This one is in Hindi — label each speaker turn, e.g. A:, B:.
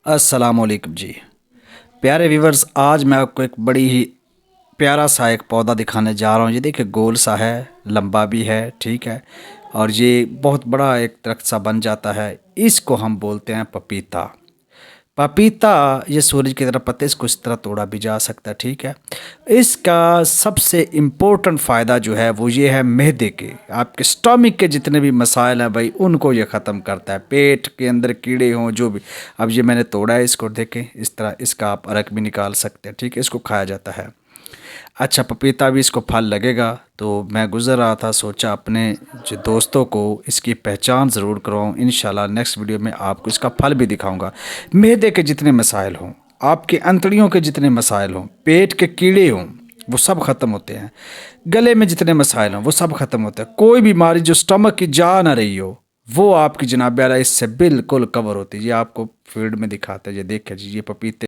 A: अस्सलामुअलैकुम जी। प्यारे व्यूवर्स, आज मैं आपको एक बड़ी ही प्यारा सा एक पौधा दिखाने जा रहा हूँ। ये देखिए, गोल सा है, लंबा भी है, ठीक है। और ये बहुत बड़ा एक दरख्त सा बन जाता है। इसको हम बोलते हैं पपीता। पपीता ये सूरज की तरफ पत्ते, इसको इस तरह तोड़ा भी जा सकता है, ठीक है। इसका सबसे इम्पोर्टेंट फ़ायदा जो है वो ये है, मैदे के, आपके स्टमक के जितने भी मसाइल हैं भाई, उनको ये ख़त्म करता है। पेट के अंदर कीड़े हों जो भी। अब ये मैंने तोड़ा है, इसको देखें, इस तरह इसका आप अर्क भी निकाल सकते हैं, ठीक है। इसको खाया जाता है। अच्छा, पपीता भी इसको फल लगेगा। तो मैं गुज़र रहा था, सोचा अपने जो दोस्तों को इसकी पहचान ज़रूर करवाऊँ। इंशाल्लाह नेक्स्ट वीडियो में आपको इसका फल भी दिखाऊंगा। मैदे के जितने मसाइल हों, आपके अंतड़ियों के जितने मसाइल हों, पेट के कीड़े हों, वो सब ख़त्म होते हैं। गले में जितने मसाइल हों वो सब ख़त्म होते हैं। कोई बीमारी जो स्टमक की जा ना रही हो, वो आपकी जनाब यारा इससे बिल्कुल कवर होती है। ये आपको फील्ड में दिखाते हैं। ये देखिए जी, ये पपीते